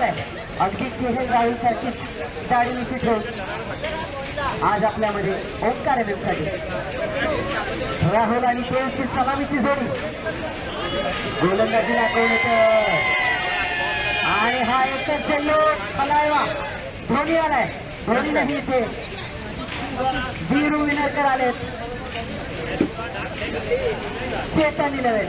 आलाय अगदी केशव राहुल सारखी दाढी मिशी ठेवून आज आपल्यामध्ये ओंकार साठी राहुल आणि देवची सलामीची जोडी गोलंदाजीला कोण येतं आणि हा एकच चेंडू पलायवा धोनी आलाय. धोनी नाही इथे वीरू विनरकर आलेत. चेतन 11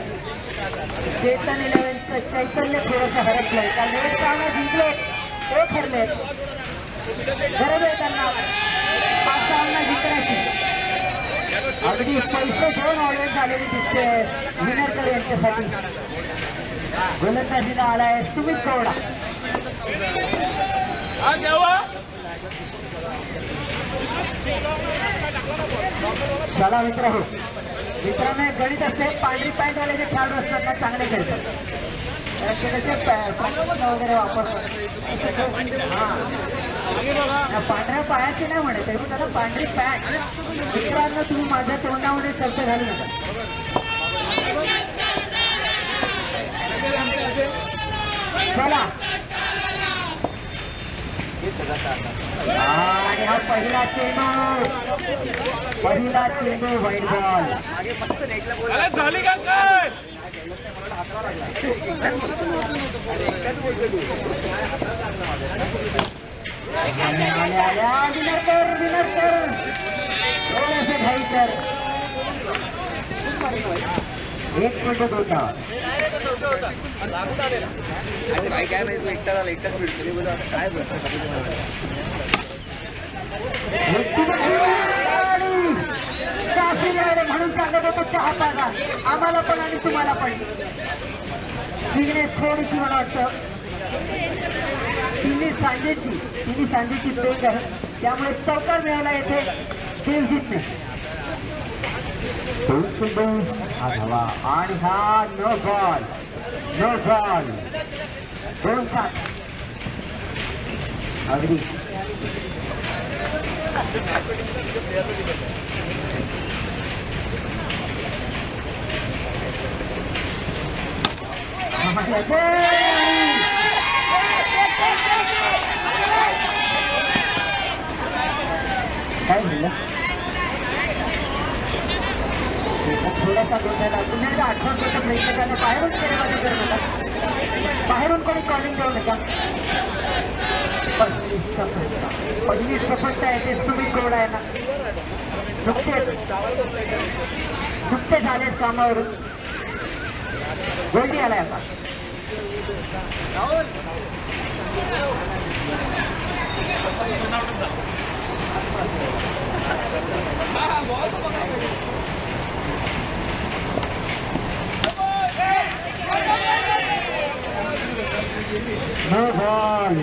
चैतन्य थोडंसं हरपलंय कारण एक सामना जिंकलेत एक हरलेत. गरज आहे त्यांना हा सामना जिंकण्याची. अगदी पैसे घेऊन ऑडियन्स आलेली दिसते विनरकर यांच्यासाठी. गोलंदाजीला आलाय सुमित गौडा. चला मित्रांनो गणित असते पांढरी पॅन्ट वाले जे खेळाडू असतात ना चांगले खेळतात वगैरे वापरतात. पांढऱ्या पायाची नाही म्हणत तरी त्याला पांढरी पॅन्ट. मित्रांनो तुम्ही माझ्या तोंडामध्ये शब्द घालू नका. चला आणि हा पहिला चेंडू व्हाईट बॉल. झाली का काय विनरकर थोडेसे घाई कर. एक चेंडू दोन धावा. काय माहिती एकटा झाला एकटाच मिळतो काय म्हणून सांगत होतो चहा पागा आम्हाला पण आणि तुम्हाला पण. विघ्नेश थोडीशी मला वाटतं तिन्ही सांजेची पेक आहे त्यामुळे चौकार मिळाला येथे देवजीतने. हा धावा आणि हा नो बॉल 2-7 अगदी काय म्हणलं थोडासा गोंधळा पुन्हा एकदा आठवण करता प्रेक्षकांना बाहेरून केल्यामध्ये करत होता. बाहेरून कोणी कॉलिंग करू नका. पहिली सफलता येते सुमित गौडा यांना. नुकतेच आलेत कामावरून. गोल्डी आलाय आता. नो बॉल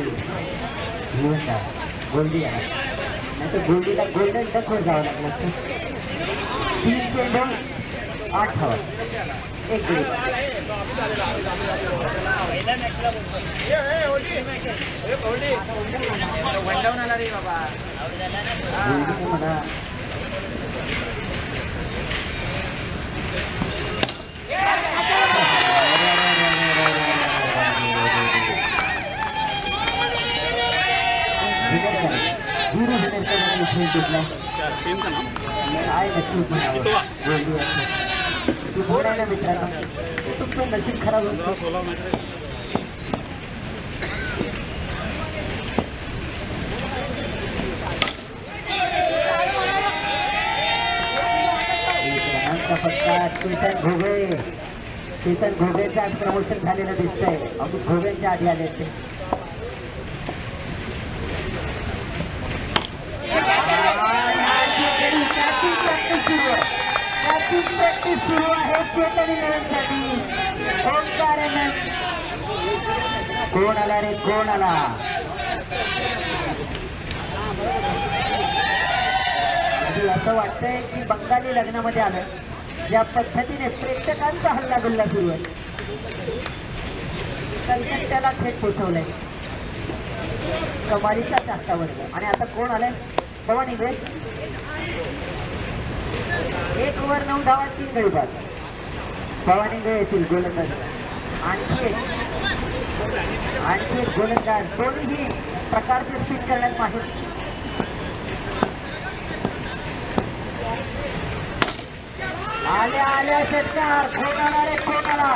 गोल्डी आला नाही तर गोल्डीला गोल्डन टचवर जावं लागलं. 3 चेंडू 8 धावा. एक गडी म्हणा बोलायला मित्रांनो तुमचं नशीब खराब होतं. चेतन घोगेचं आज प्रमोशन झालेलं दिसतंय. अगदी घोगेंच्या आधी आले ते. प्रॅक्टिस सुरू आहे चेतन 11 साठी. ओंकार कोण आला रे कोण आला. असं वाटतंय की बंगाली लग्नामध्ये आलं. ज्या पद्धतीने प्रेक्षकांचा हल्ला गुल्ला सुरू आहे कलकत्त्याला थेट पोचवलंय कमालीच्या चाष्टावर. आणि आता कोण आलंय पवन इंगळे. 1 ओव्हर 9 धावा 3 गडी बाद. पवन इंगळे येतील गोलंदाज. आणखी एक आणखी गोलंदाज दोन्ही प्रकारचे स्पिन करण्यात माहिर. आल्या आल्या षटकार खोगणारे कोणाला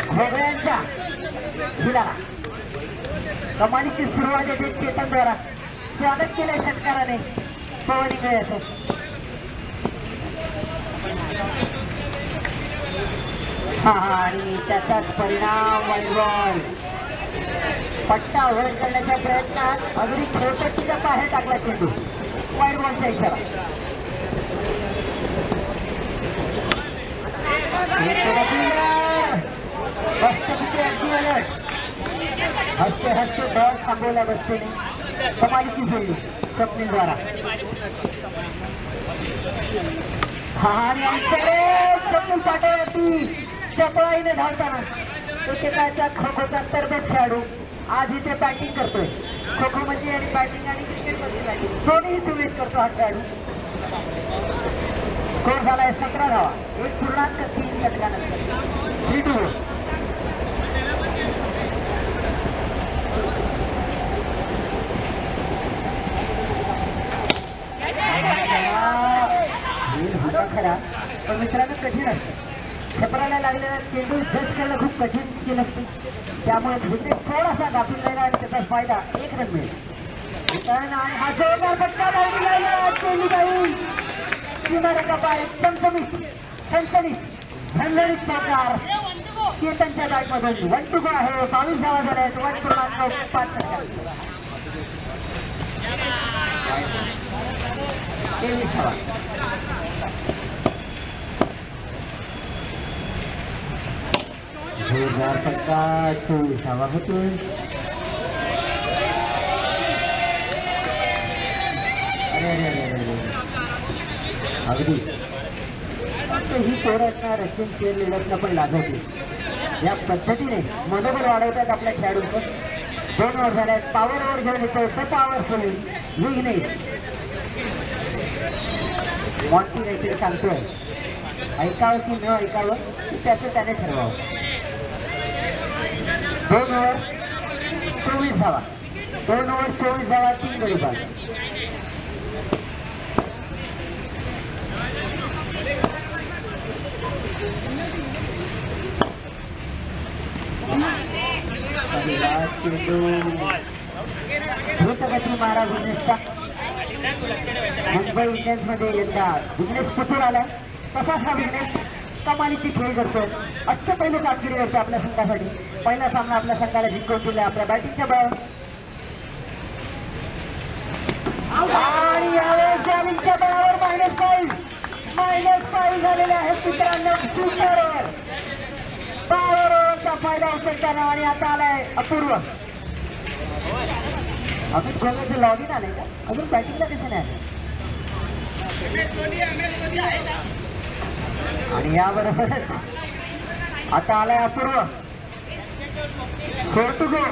घोगड्यांच्या झिलाला कमालीची सुरुवात येते चेतनद्वारा. स्वागत केलं षटकाराने पवन इंगळेचं. हा आणि त्याचाच परिणाम वाईड बॉल. पट्टा अवॉइड करण्याच्या प्रयत्नात अगदी खोपट्टीच्या बाहेर टाकला चेंडू. वाईड बॉलचा इशारा. हसते हसते बॉल थांबवला बसतेने कमालीची खेळली स्वप्नीलद्वारा. हा आणि स्वप्नील पाट्यावरती चपळाईने धावताना एकेकाचा खो खोचा तरबेज खेळाडू आज इथे बॅटिंग करतोय. खो खो मध्ये आणि बॅटिंग आणि क्रिकेट मध्ये बॅटिंग दोन्ही सुविध करतो हा खेळाडू. स्कोर झालाय 17 धावा 1.3 षटकानंतर 3-2. खरा पण मित्रांनो कठीण असतं. छपराला लागलेला चेंडू जस्ट करणं खूप कठीण स्किल असते. त्यामुळे भुतेश थोडासा गाफील राहिला आणि त्याचा फायदा 1 रन मिळेल. आणि हा जोरदार फटका लावून राहिला चेंडू जाईल किनाऱ्याचा पाय. चमचमीत सणसणीत झणझणीत प्रकार चेतनच्या बॅटमधून 1 to go आहे. 22 धावा झाल्या आहेत. 1.5 षटकार 23 धावा. जोरदार फटका 24 धावा होतील. अगदी ही पोरांना रशियन चेअर लिडर्सला पण लाजवते. या पद्धतीने मनोबल वाढवतात आपल्या खेळाडूंचं. 2 ओव्हर झाल्यात. पॉवर ओव्हर घेऊन येतो तर पॉवरफुल विघ्नेश. मॉन्टी काहीतरी सांगतोय ऐकावं की न ऐकावं त्याचं त्याने ठरवावं. 2 ओव्हर 24 धावा. 2 ओव्हर 24 धावा 3 गडी बाद. द्रुतगती मारा विघ्नेशचा. मुंबई इंडियन्स मध्ये यंदा विघ्नेश कुठून आलाय तसाच हा विघ्नेश कमालीची खेळ करतोय. अष्टपैलू कामगिरी करतो आपल्या संघासाठी. पहिला सामना आपल्या संघाला जिंकून दिला आपल्या बॅटिंगच्या बळावर. आणि यावेळेस बॉलिंगच्या बळावर -5 झालेले आहेत मित्रांनो. सुपर ओव्हर पॉवर ओव्हरचा फायदा उचलताना आणि आता आलाय अपूर्व. अमित गोलचं लॉग इन आलंय का अजून बॅटिंगला कसे नाही. आणि याबरोबरच आता आलाय अपूर्व. 4 to go.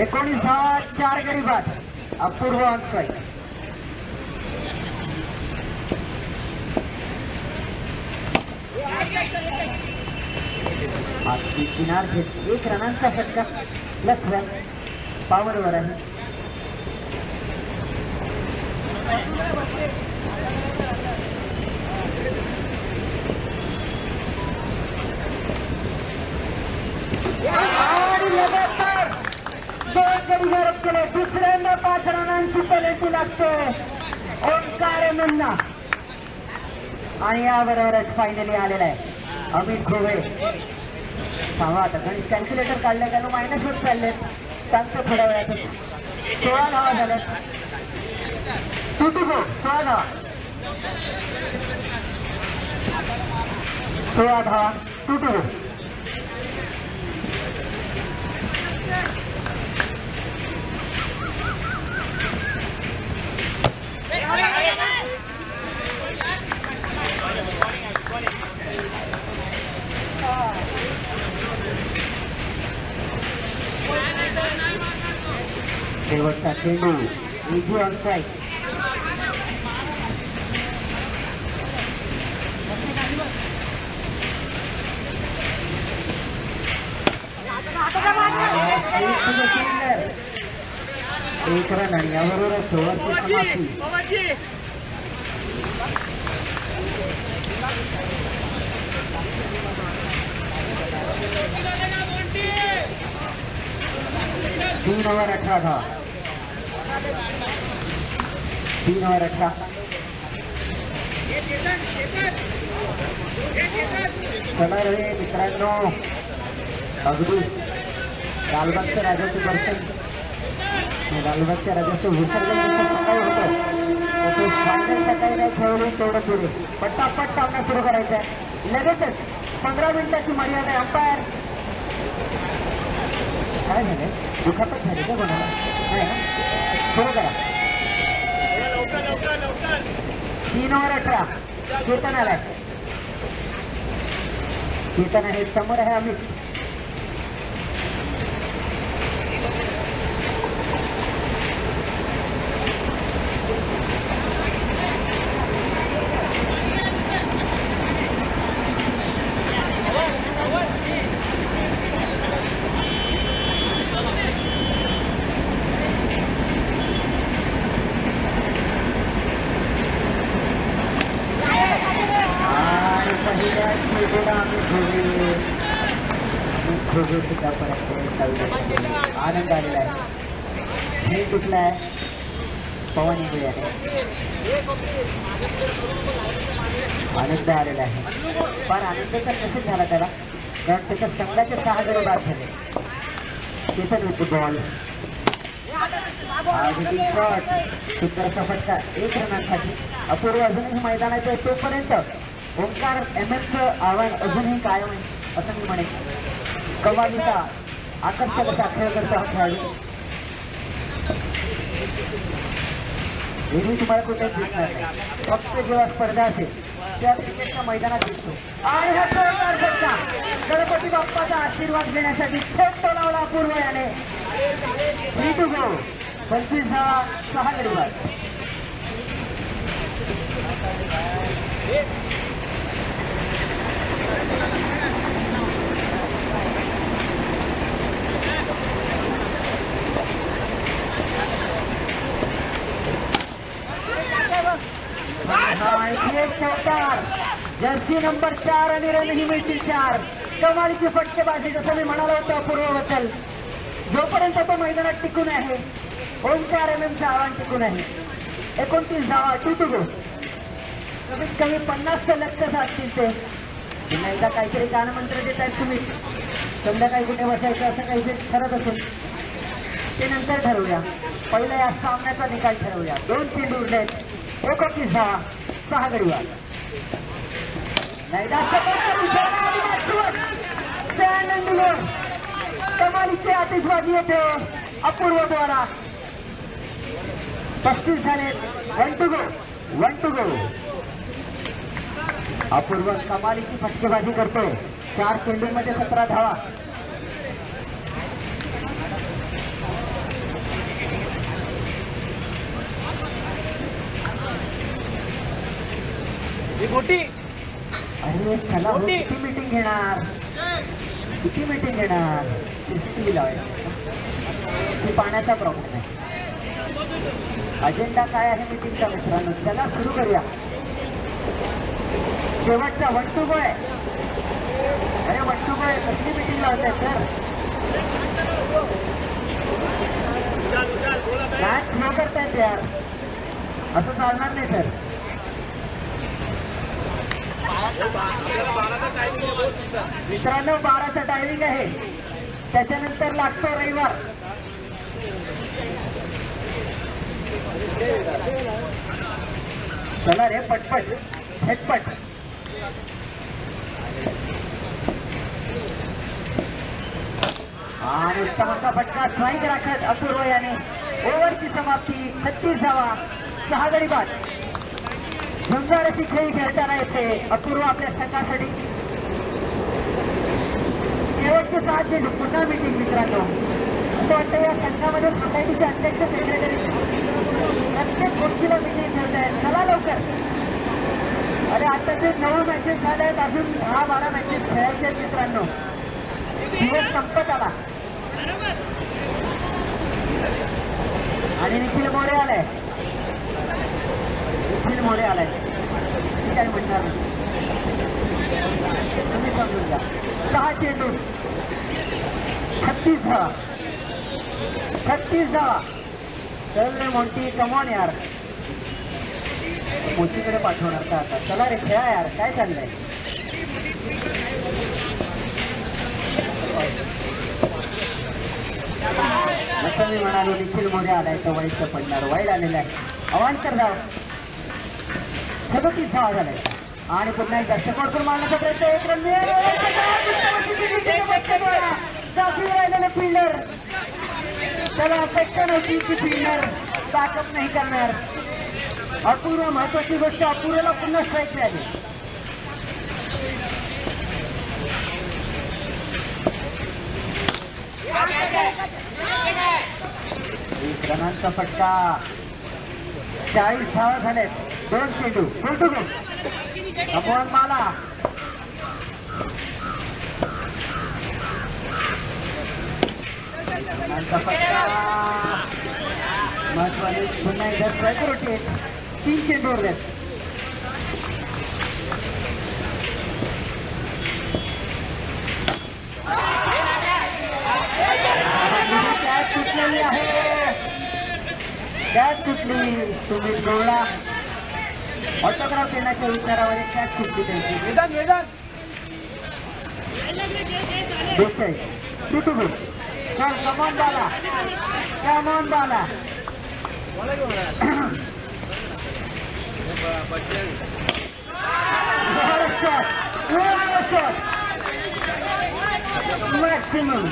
19 धावा 4 गडी बाद. अपूर्व ऑन स्ट्राईक. आपली किनार घेत 1 रनांचा फटका +1 पॉवरवर आहे. आणि लगातार 2 गडी गरज केले. दुसऱ्यांदा 5 रनांची पेनल्टी लागते ओंकार नंदा. आणि याबरोबरच फायनली आलेला आहे अमित घोगळे. सांगा आता गणित कॅल्क्युलेटर काढलं त्याला मायनस होत चालले. सांगतो थोड्या वेळात. 16 धावा झाल्या. 2 to go. 16 धावा 2 to go. शेवटचा चेंडू इझी ऑन स्ट्राईक. एक रन आणि याबरोबरच ओव्हरची समाप्ती. तीन ओव्हर 18 धावा. 3 ओव्हर 18. चला रे मित्रांनो, अगदी लालबागच्या राजाचं दर्शन, लालबागच्या राजाचं विसर्जन सकाळी होतं. सकाळी नाही खेळले तेवढं पुढे पटापट सामना सुरू करायचा आहे. लगेचच 15 मिनिटाची मर्यादा आहे. अंपायर काय झालंय? दुखापत झाली का कोणाला? नाही ना, सुरू करा. 3 ओव्हर 18. चेतन आलाय. चेतन आहे समोर, आहे अमित. आनंद आलेला आहे. खेळ कुठला आहे? पवन इंगळे आहे. आनंद आलेला आहे. पण आनंदाचा कसं झाला त्याला? कारण त्याच्या संघाचे 6 गडी बाद झाले. Chetan with ball. शॉट, सुंदरचा फटका 1 रनांसाठी. अपूर्व अजूनही मैदानात आहे. तोपर्यंत ओंकार MM-चं आव्हान अजूनही कायम आहे असं मी म्हणेन. कव्वालीचा आकर्षक असा खेळ करतो हा खेळाडू. एरवी तुम्हाला कुठेच दिसणार नाही. फक्त जेव्हा स्पर्धा असेल त्या क्रिकेटच्या मैदानात दिसतो. आणि हा जोरदार फटका गणपती बाप्पाचा आशीर्वाद घेण्यासाठी थेट टोलावला अपूर्व याने. 3 to go. 25 धावा, 6 गडी बाद. जर्सी नंबर 4 आणि रणही मिळतील 4. कमालीची फटकेबाजी, जसं मी म्हणालो होतो अपूर्वबद्दल. जोपर्यंत तो मैदानात टिकून आहे, ओंकार MM-चं आव्हान टिकून आहे. 29 धावा, 2 to go. कमीत कमी 50 लक्ष साधतील ते. पुन्हा एकदा काहीतरी गाणमंत्र देत आहेत तुम्ही. संध्याकाळी कुठे बसायचं असं काहीतरी ठरत असेल ते नंतर ठरवूया. पहिला या सामन्याचा निकाल ठरवूया. 2 चेंडू उरले. 29 धावा, 6 गडी बाद. कमालीची आतिषबाजी येते अपूर्व द्वारा. 35 झाले. 1 to go. 1 to go. अपूर्व कमालीची फटकेबाजी करतोय. 4 चेंडूंमध्ये 17 धावा. अरे चला, किती मीटिंग घेणार? किती मीटिंग घेणार? CCTV लावायची. पाण्याचा प्रॉब्लेम आहे. अजेंडा काय आहे मीटिंगचा मित्रांनो? चला सुरू करूया. शेवटचा 1 to go आहे. अरे 1 to go आहे. कसली मीटिंग लावताय सर? मॅच न करतायत यार, असं चालणार नाही सर. मित्रांनो 12चा टायमिंग आहे. त्याच्यानंतर लागतो रविवार. चला रे पटपट झटपट. आणि उत्तमाचा फटका स्ट्राईक राखत अपूर्व याने. ओव्हरची समाप्ती. 36 धावा, 6 गडी बाद. झुंजार अशी खेळी खेळताना येते अपूर्व आपल्या संघासाठी. शेवटचे 6 चेंडू. पुन्हा मीटिंग मित्रांनो. असं वाटतं या संघामध्ये सोसायटीचे अध्यक्ष सेक्रेटरी प्रत्येक गोष्टीला मीटिंग ठेवत आहेत. चला लवकर. अरे आताचे 9 मॅचेस झाले आहेत. अजून 10-12 मॅचेस खेळायचे आहेत मित्रांनो. दिवस संपत आला. आणि निखिल मोरे आलाय. निखिल मोरे आलाय. मी काय म्हणणार नाही. तुम्ही समजून घ्या. 6 चेंडू 36 धावा. 36 धावा. चल रे मोंटी, कमॉन यार. मोचीकडे पाठवणार का आता? चला रे खेळा यार, काय चाललंय? जसं मी म्हणालो निखिल मोरे आलाय तो वाईटचं पडणार. वाईट आलेला आहे. अवांतर धाव. 37 धावा झालाय. आणि पुन्हा एकदा सपोर्ट करून मारण्याचा प्रयत्न. एक रन जागी राहिलेले फिल्डर. त्याला अपेक्षा नव्हती की फिल्डर बॅकअप नाही करणार. अपूर्व महत्वाची गोष्ट, अपूर्वला पुन्हा स्ट्राईक मिळाली. एक रनांचा फटका. 40 धावा झालेत. 2 चेंडू. बोलतो गो अमोल माला. रनांचा फटका. महत्वाने पुन्हा एकदा स्ट्रायकर होते. 3 चेंडू उरलेत. कॅच सुटलेली आहे. कॅच सुटली. सुमित गवळा ऑटोग्राफ देण्याच्या विचारावर एक कॅच सुटली त्यांची. देसाई टुटुबू. चल कमॉन बाला, कमॉन बाला. मॅक्सिमम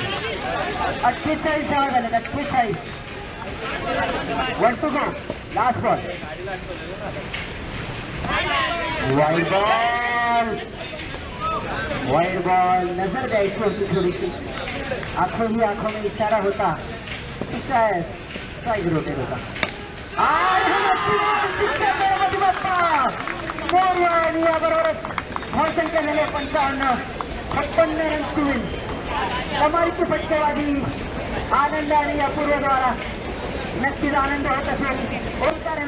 48 धावा झाल्यात. 48. 1 to go. Last ball. Wide ball. Wide ball. नजर द्यायची होती थोडीशी. आखो ही आखो में इशारा होता शायद स्ट्राईक रोटेट होता. आणि याबरोबरच धावसंख्या झाले 55. 56 रन सुविन. कमालीची फटकेबाजी. आनंद आणि अपूर्वद्वारा नक्कीच आनंद होत असेल. ओंकार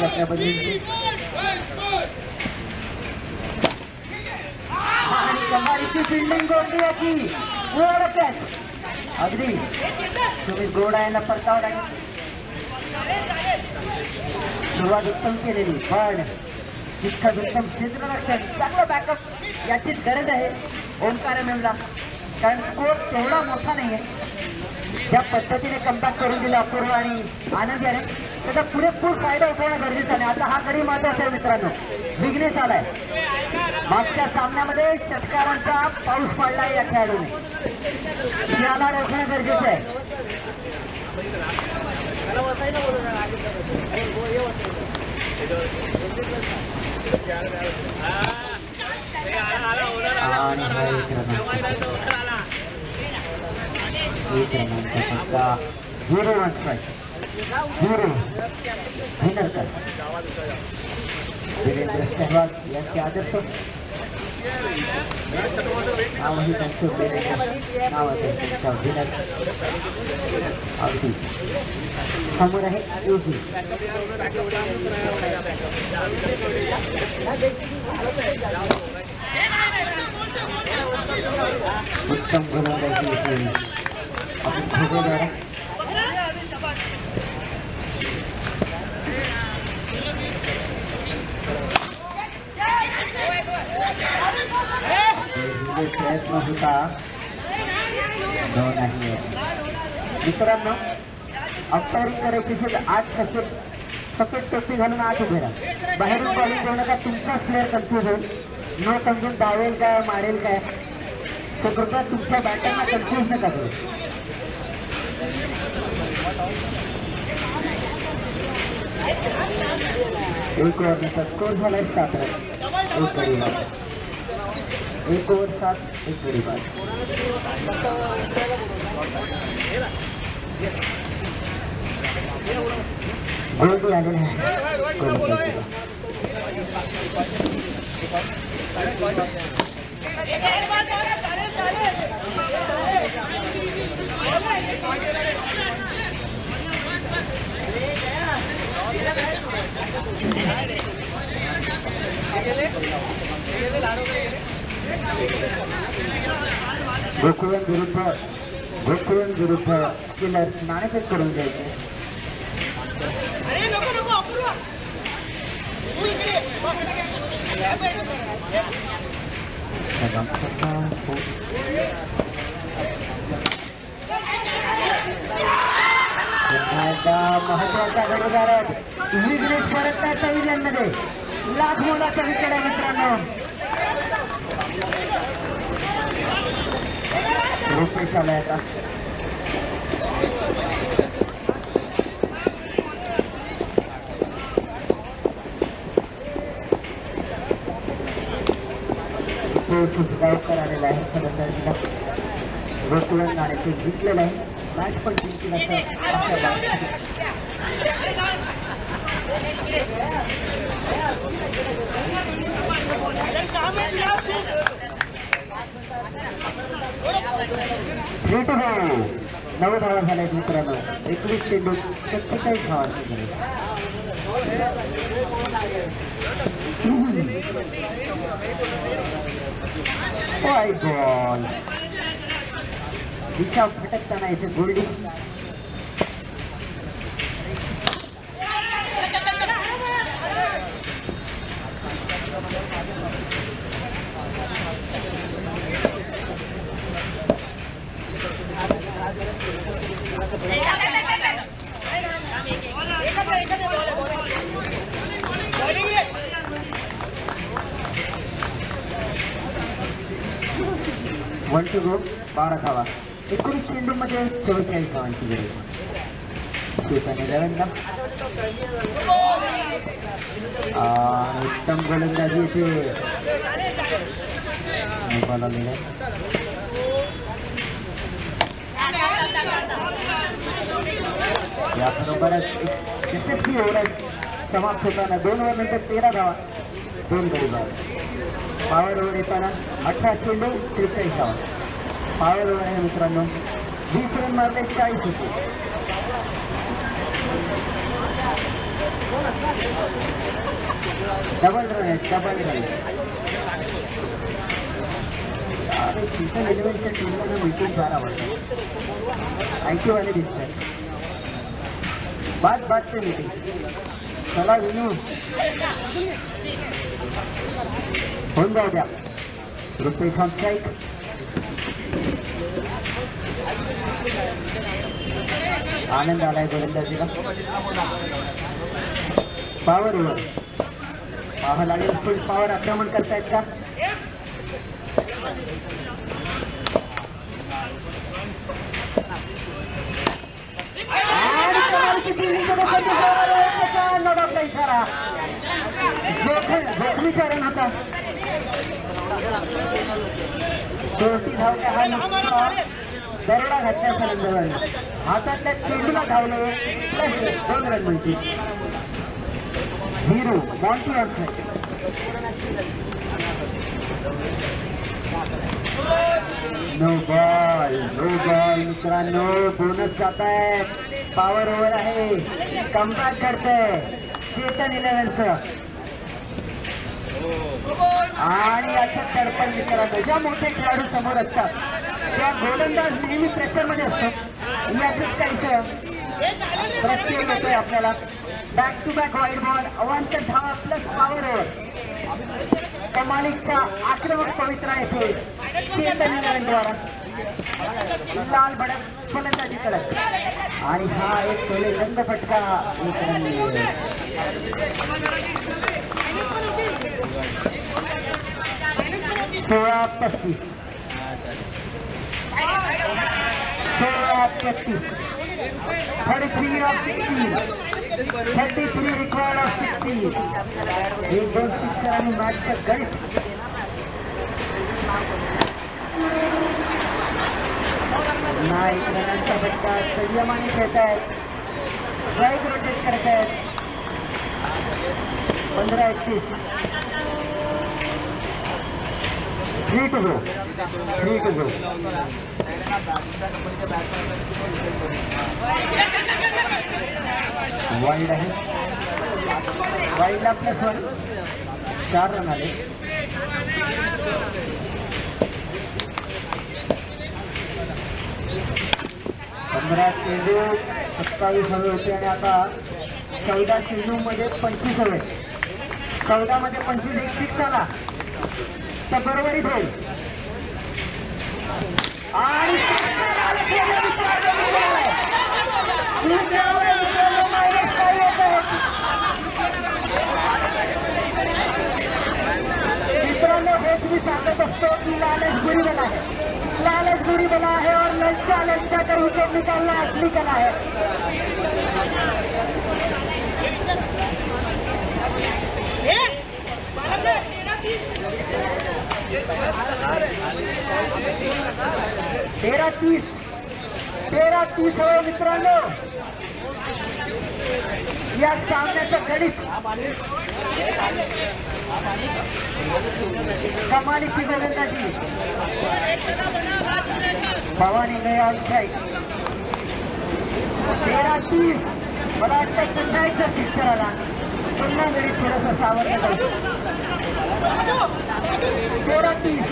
छत्रपतींची आणि कमालीची फिल्डिंग गोंडी याची अगदी तुम्ही गोडायला परतावला सुरुवात उत्तम केलेली पण तितकंच उत्तम क्षेत्ररक्षण चांगलं बॅकअप याचीच गरज आहे ओंकार मेमला कारण स्कोर तेवढा मोठा नाहीये ज्या पद्धतीने कमबॅक करून दिला अपूर्व आणि आनंद याने त्याचा पुरेपूर फायदा उठवणं गरजेचं आहे आता हा गडी महत्वाचा आहे मित्रांनो विघ्नेश आलाय मागच्या सामन्यामध्ये षटकारांचा पाऊस पडलाय या खेळाडूने याला रोखणं गरजेचं आहे झिरो वन स्ट्राईक झिरो विनरकर वीरेंद्र सहवाग यांचे आदर्श नावही त्यांचं वीरेंद्र नावाचं त्यांचा विनर अगदी समोर आहे एजी उत्तम गोलंदाजी आपण ठोकेदार प्रयत्न होता नाही मित्रांनो अंपायरिंग करायची असेल 8 सफेद टोपी घालून आत उभे राहा बाहेरून बॉलिंग देऊ नका तुमचा प्लेअर कन्फ्यूज होईल न समजून धावेल काय मारेल काय कृपया तुमच्या बॅटरना कन्फ्यूज नका करू एक ओव्हरचा स्कोर झालाय 7 रन एक गडी बाद एक ओव्हर 7 एक गडी बाद गोल्डी आलेला आहे गोकुळन विरुद्ध किलर्स नाणेफेक करून द्यायचे महत्वाचा गडीदार विघ्नेश परतच्या विजयांमध्ये लाख मोलाचा विकेट आहे मित्रांनो रुपेश आलाय आता सुचगावकर आलेला आहे फलंदाजीला गोकुळन नाणेफेक जिंकलेला आहे मॅच पण जिंकली नऊ धावा झाल्या मित्रांनो 21 चेंडू 47 धावांची बॉल दिशा भटकताना इथे गोल्डी वन टू गो 12 धावा 19 चेंडू मध्ये 44 धावांची गरज शेताने रवींद्र उत्तम गोलंदाजी इथे बॉल आलेला याबरोबरच यशस्वी ओव्हर समाप्त होताना 2 ओव्हरनंतर 13 धावा 2 गडी बाद पॉवर ओव्हर येताना 18 चेंडू 43 धावा पॉवर ओव्हर आहे मित्रांनो 20 रन मारले 40 होते डबल रन आहे, डबल रन. अरे चिकन इलेव्हनच्या टीमला मीटिंग फार आवडतं. आयटी वाले दिसतात. बाद ते मीटिंग. चला विनू, होऊन जाऊ द्या. Rupesh on strike. आनंद आलाय गोलंदाजीला. पॉवर ओव्हर पाहावं लागेल. फुल पॉवर आक्रमण करतायत का? इशारा जोखमीचा रन होता. शेवटी धावल्या हा नुकता दरोडा घातल्या फलंदाजांनी. हातातल्या चेंडूला धावले प्लस 2 रन मिळतील. 0 मॉन्टी ऑनसाइड. नो बॉल मित्रांनो. बोनस जात आहे. पॉवर ओव्हर आहे. कमबॅक करतंय चेतन इलेव्हनचं. आणि असं तडपण मित्रांनो, ज्या मोठे खेळाडू समोर असतात त्या गोलंदाज नेहमी प्रेशरमध्ये असतो. याचंच काहीसं प्रत्येक येतोय आपल्याला. Back to back wide ball, अवांतर धावा प्लस पॉवर ओव्हर. कमालीचा आक्रमक पवित्रा येथे चेतन इलेव्हनद्वारा. लाल भडक फलंदाजी कडक. आणि हा एक पहिले रंग फटका. 16-35. 33 of 16. 33 record of 16. एक 2 सिक्सर आणि मॅचचं गणित. नाही रनांचा फटका. संयमाने खेळत आहेत. स्ट्राईक रोटेट करत आहेत. 15-31. 3 to go. वाईड आहे. वाईडला +1. 4 रन आले. पंधरा चेंडू 27 हवे होते आणि आता 14 चेंडूमध्ये 25 हवे. 14 मध्ये 25 एक सिक्स आला तर बरोबरीत होईल. आणि मित्रांनो हेच मी सांगत असतो की लालच बुरी बना है. लालच बुरी बना है और लंचा कर विकेट निकालना असली कला है. तेरा तीस हवे मित्रांनो. या सामन्याचं गणित. कमालीची गोलंदाजी. भवानी ने ऑनसाइड. 13-30. मला वाटतं पुन्हा सिक्सर आला. पुन्हा गणित थोडंसं सावरलं जाऊ. 13-30.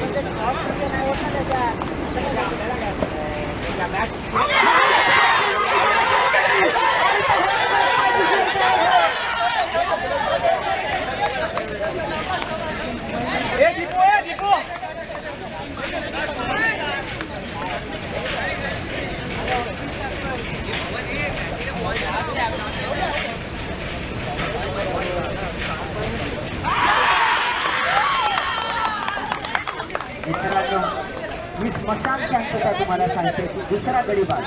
मित्रांनो मी स्मशान शांतता तुम्हाला सांगते की दुसरा गडी बाद.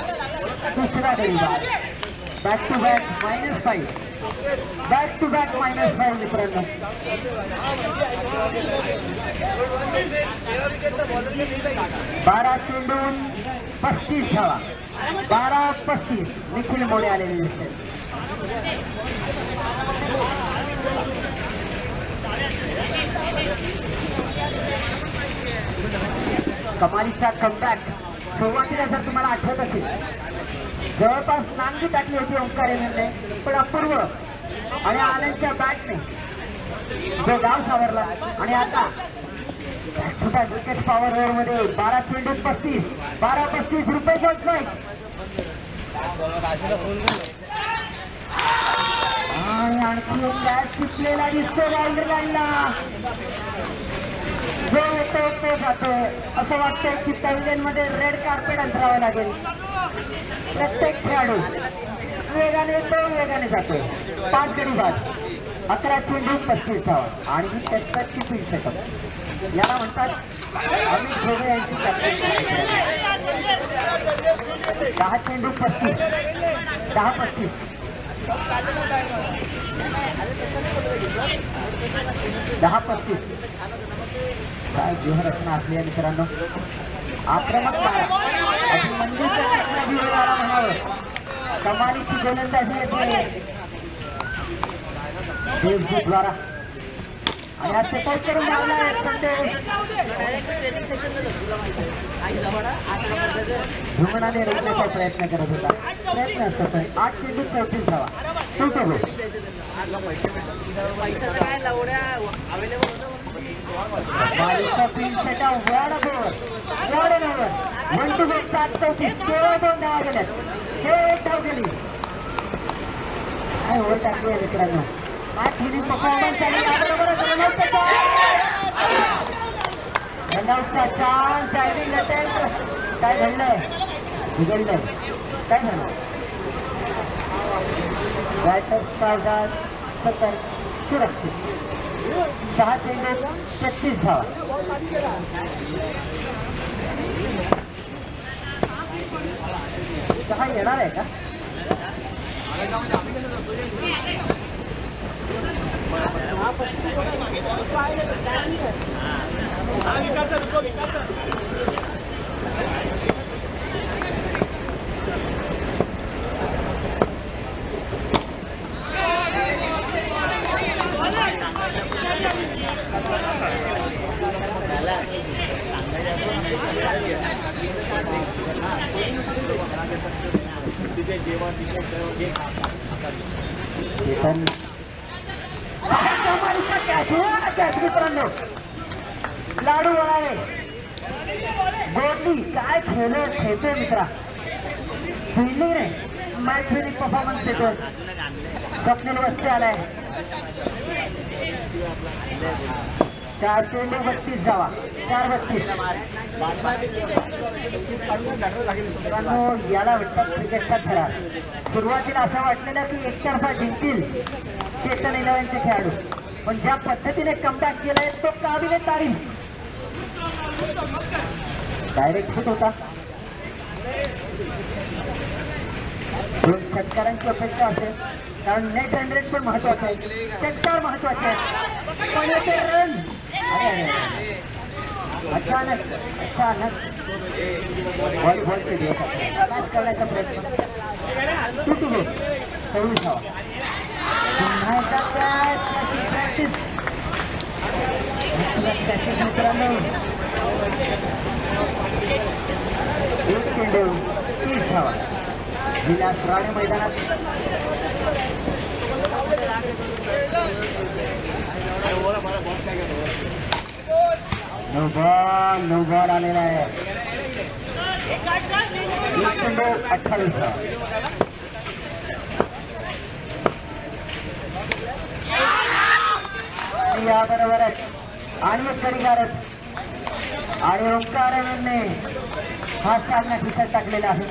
Back to back -5. Back to back -5 मित्रांनो. 12 चेंडून 35 धावा. 12-35. निखिल मोडे आलेले दिसते. कमालीचा कमबॅक. सुरुवातीला जर तुम्हाला आठवत असेल जवळपास नांगी टाकली होती ओंकार यांनी, पण अपूर्व आणि आनंदच्या बॅटने जो डाव सावरला. आणि आता विकेट पॉवर ओव्हर मध्ये 12 चेंडूत 12-35 रुपये शॉट स्ट्राईक. आणि आणखी एक बॅट सुटलेला दिसतो बाउंड्रीला. जो येतो तो जातोय. असं वाटतंय की पॅव्हिलियन मध्ये रेड कार्पेट अंतरावं लागेल. प्रत्येक खेळाडू वेगाने येतो वेगाने जातोय. 5 गडी बाद, 11 चेंडू 35 धावा आणि ही टेस्टची फील्ड सेटअप. याला म्हणतात अमित ढोबळे यांची कॅप्टन्सी. 10 चेंडू 35, 10-35. 10-35. काय व्यूहरचना असली आहे मित्रांनो. आक्रमक म्हणावं. कमालीची गोलंदाजी येते देवजीद्वारा. आणि आज सेटअप करून लावलाय संदेश. धुमणाने रोखण्याचा प्रयत्न करत होता. प्रयत्न असतो. 8 चेंडू 34 धावा. पैशाचं काय लावड्या अवेलेबल होतं. मालिका फील्ड सेटअप वेळ 1 to 7-34. केवळ 2 धावा गेल्यात. केवळ 1 धाव गेली. काय ओव्हर टाकली आहे मित्रांनो. मॅच विनिंग परफॉर्मन्स आणि याबरोबरच रनआउटचा चान्स. Diving attempt. काय घडलंय बिघडलंय काय झालं. बॅटर्सचा सतर्क सुरक्षित. 6 चेंडू 33 धावा. चहा येणार आहे का. चेतन मित्रांनो. लाडू वळावे गोडली काय खेळतोय मित्रा. फिल्डिंग रे मॅच विनिंग परफॉर्मन्स देतोय. स्वप्नील वस्ते आलाय. 4 चेंडू 32 धावा. 4-32. याला म्हणतात क्रिकेटचा थरार. सुरुवातीला असं वाटलेलं की एकतर्फा जिंकतील चेतन 11चे खेळाडू. पण ज्या पद्धतीने कमबॅक केलाय तो काबिले तारीफ. डायरेक्ट हिट होता. 2 षटकारांची अपेक्षा असेल कारण नेट रन रेट पण महत्वाचं आहे. षटकार महत्वाचे आहे पण याचे रन अचानक व्हॉलीबॉलचे दिवस मॅच करण्याचा प्रयत्न. 24 धावा. पुन्हा एकदा प्रॅक्टिस मित्रांनो. 1 चेंडू 30 धावा. विलास राणे मैदानात. 9 बॉल आलेला आहे. 1 चेंडू 28 धावा. याबरोबरच आणि एक गडीगारच आणि ओंकाराने हा सामना खिशात टाकलेला आहे.